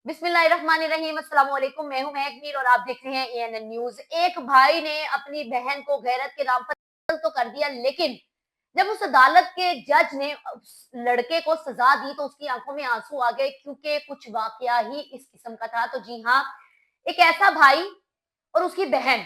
बिस्मिल्लाहिर्रहमानिर्रहीम, अस्सलाम वालेकुम। मैं हूं महक मीर और आप देख रहे हैं एएनएन न्यूज। एक भाई ने अपनी बहन को गैरत के नाम पर कत्ल तो कर दिया, लेकिन जब उस अदालत के जज ने उस लड़के को सजा दी तो उसकी आंखों में आंसू आ गए, क्योंकि कुछ वाकया ही इस किस्म का था। तो जी हाँ, एक ऐसा भाई और उसकी बहन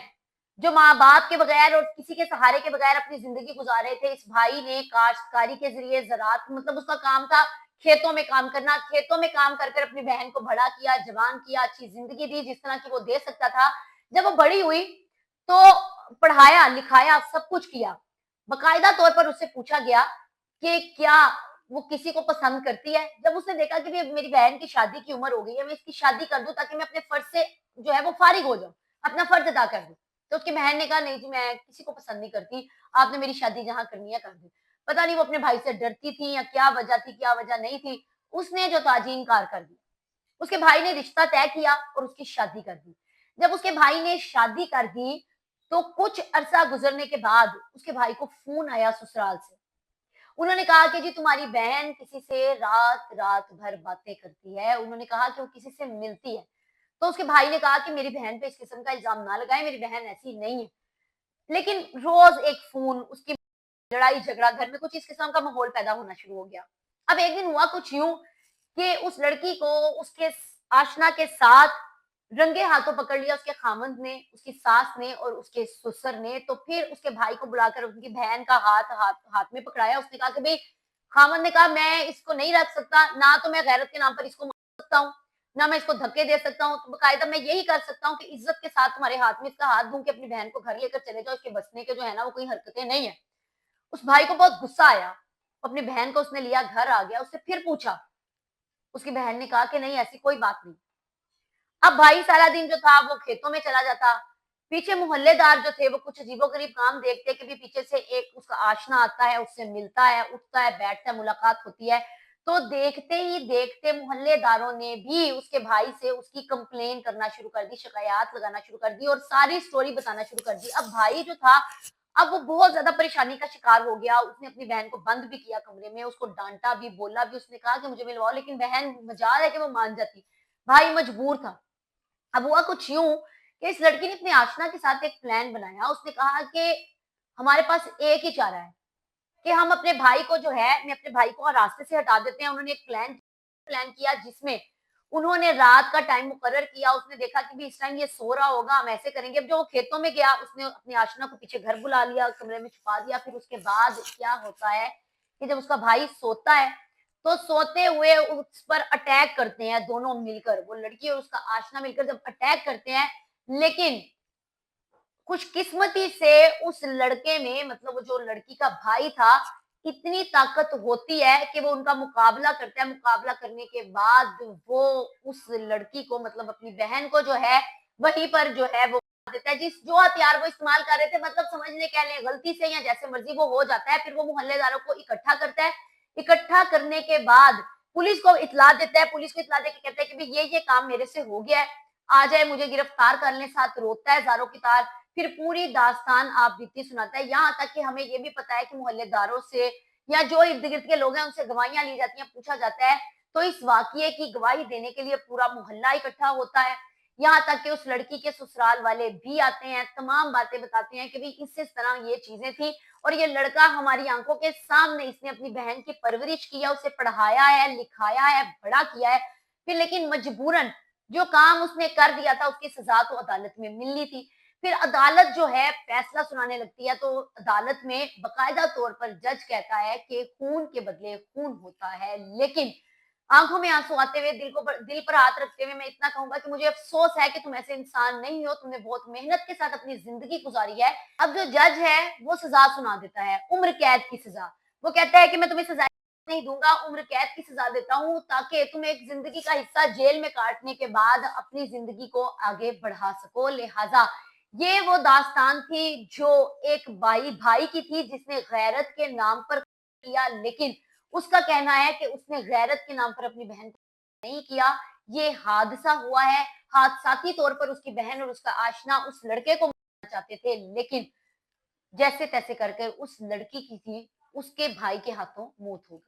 जो माँ बाप के बगैर और किसी के सहारे के बगैर अपनी जिंदगी गुजार रहे थे। इस भाई ने काश्तकारी के जरिए ज़राअत, मतलब उसका काम था खेतों में काम करना। खेतों में काम कर कर अपनी बहन को बड़ा किया, जवान किया, अच्छी जिंदगी दी जिस तरह की वो दे सकता था। जब वो बड़ी हुई तो पढ़ाया लिखाया, सब कुछ किया। बकायदा तौर पर उससे पूछा गया कि क्या वो किसी को पसंद करती है। जब उसने देखा कि मेरी बहन की शादी की उम्र हो गई है, मैं इसकी शादी कर दूं ताकि मैं अपने फर्ज से जो है वो फारिग हो जाऊं, अपना फर्ज अदा कर दूं। तो उसकी बहन ने कहा, नहीं जी, मैं किसी को पसंद नहीं करती, आपने मेरी शादी जहाँ करनी है कर दी। पता नहीं वो अपने भाई से डरती थी या क्या वजह थी, क्या वजह नहीं थी, उसने जो था जी इनकार कर दिया। उसके भाई ने रिश्ता तय किया और उसकी शादी कर दी। जब उसके भाई ने शादी कर दी तो कुछ अरसा गुजरने के बाद उसके भाई को फोन आया ससुराल से। उन्होंने कहा कि जी तुम्हारी बहन किसी से रात रात भर बातें करती है। उन्होंने कहा कि वो किसी से मिलती है। तो उसके भाई ने कहा कि मेरी बहन पे इस किस्म का इल्जाम ना लगाएं, मेरी बहन ऐसी नहीं है। लेकिन रोज एक फोन, उसकी लड़ाई झगड़ा, घर में कुछ इस किस्म का माहौल पैदा होना शुरू हो गया। अब एक दिन हुआ कुछ यूं कि उस लड़की को उसके आशना के साथ रंगे हाथों पकड़ लिया उसके खामंद ने, उसकी सास ने और उसके ससुर ने। तो फिर उसके भाई को बुलाकर उनकी बहन का हाथ हाथ हाथ में पकड़ाया। उसने कहा कि भाई, खामंद ने कहा मैं इसको नहीं रख सकता, ना तो मैं गैरत के नाम पर इसको मार सकता हूँ, ना मैं इसको धक्के दे सकता हूँ। तो बकायदा मैं यही कर सकता हूँ कि इज्जत के साथ तुम्हारे हाथ में इसका हाथ दूं कि अपनी बहन को घर लेकर चले जाओ, इसके बचने के जो है ना वो कोई हरकतें नहीं है। उस भाई को बहुत गुस्सा आया, अपनी बहन को उसने लिया, घर आ गया, उससे फिर पूछा। उसकी बहन ने कहा कि नहीं, ऐसी कोई बात नहीं। अब भाई सारा दिन जो था वो खेतों में चला जाता। पीछे मोहल्लेदार जो थे वो कुछ अजीबोगरीब काम देखते कि भी पीछे से एक उसका आशना आता है, उससे मिलता है, उठता है, बैठता है, मुलाकात होती है। तो देखते ही देखते मोहल्लेदारों ने भी उसके भाई से उसकी कंप्लेन करना शुरू कर दी, शिकायत लगाना शुरू कर दी और सारी स्टोरी बताना शुरू कर दी। अब भाई जो था, अब वो बहुत ज्यादा परेशानी का शिकार हो गया। उसने अपनी बहन को बंद भी किया कमरे में, उसको डांटा भी, बोला भी। उसने कहा कि मुझे मिलवाओ, लेकिन बहन मजाल है कि वो मान जाती। भाई मजबूर था। अब हुआ कुछ यूं कि इस लड़की ने अपनी आशना के साथ एक प्लान बनाया। उसने कहा कि हमारे पास एक ही चारा है कि हम अपने भाई को जो है, मैं अपने भाई को रास्ते से हटा देते हैं। उन्होंने एक प्लान प्लान किया जिसमें उन्होंने रात का टाइम मुकर्रर किया। उसने देखा कि भी इस टाइम ये सो रहा होगा, हम ऐसे करेंगे। अब जो वो खेतों में गया, उसने अपनी आशना को पीछे घर बुला लिया, कमरे में छुपा दिया। फिर उसके बाद क्या होता है कि जब उसका भाई सोता है तो सोते हुए उस पर अटैक करते हैं दोनों मिलकर, वो लड़की और उसका आशना मिलकर जब अटैक करते हैं। लेकिन खुशकिस्मती से उस लड़के में, मतलब वो जो लड़की का भाई था, इतनी ताकत होती है कि वो उनका मुकाबला करता है। मुकाबला करने के बाद वो उस लड़की को, मतलब अपनी बहन को जो है वहीं पर जो है वो मार देता है। जिस जो हथियार वो इस्तेमाल कर रहे थे, मतलब समझ लें, कह लें गलती से या जैसे मर्जी वो हो जाता है। फिर वो मोहल्लेदारों को इकट्ठा करता है। इकट्ठा करने के बाद पुलिस को इतला देता है। पुलिस को इतला देके कहता है कि भाई ये काम मेरे से हो गया है, आ जाए मुझे गिरफ्तार कर लें। साथ रोता है जारों की तार। फिर पूरी दास्तान आप बीती सुनाता है। यहाँ तक कि हमें ये भी पता है कि मोहल्लेदारों से या जो इर्द गिर्द के लोग हैं उनसे गवाहियां ली जाती हैं, पूछा जाता है। तो इस वाकये की गवाही देने के लिए पूरा मोहल्ला इकट्ठा होता है। यहाँ तक कि उस लड़की के ससुराल वाले भी आते हैं, तमाम बातें बताते हैं कि भाई इस तरह ये चीजें थी और ये लड़का हमारी आंखों के सामने, इसने अपनी बहन की परवरिश किया, उसे पढ़ाया है, लिखाया है, बड़ा किया है। फिर लेकिन मजबूरन जो काम उसने कर दिया था उसकी सजा तो अदालत में मिलनी थी। फिर अदालत जो है फैसला सुनाने लगती है। तो अदालत में बकायदा तौर पर जज कहता है कि खून के बदले खून होता है। लेकिन आंखों में आंसू आते हुए, दिल पर हाथ रखते हुए मैं इतना कहूंगा कि मुझे अफसोस है कि तुम ऐसे इंसान नहीं हो, तुमने बहुत मेहनत के साथ अपनी जिंदगी गुजारी है। अब जो जज है वो सजा सुना देता है, उम्र कैद की सजा। वो कहता है कि मैं तुम्हें सजा नहीं दूंगा, उम्र कैद की सजा देता हूं ताकि तुम एक जिंदगी का हिस्सा जेल में काटने के बाद अपनी जिंदगी को आगे बढ़ा सको। लिहाजा ये वो दास्तान थी जो एक भाई भाई की थी जिसने गैरत के नाम पर किया। लेकिन उसका कहना है कि उसने गैरत के नाम पर अपनी बहन को नहीं किया, ये हादसा हुआ है। हादसाती तौर पर उसकी बहन और उसका आशना उस लड़के को मारना चाहते थे, लेकिन जैसे तैसे करके उस लड़की की थी उसके भाई के हाथों मौत हो गई।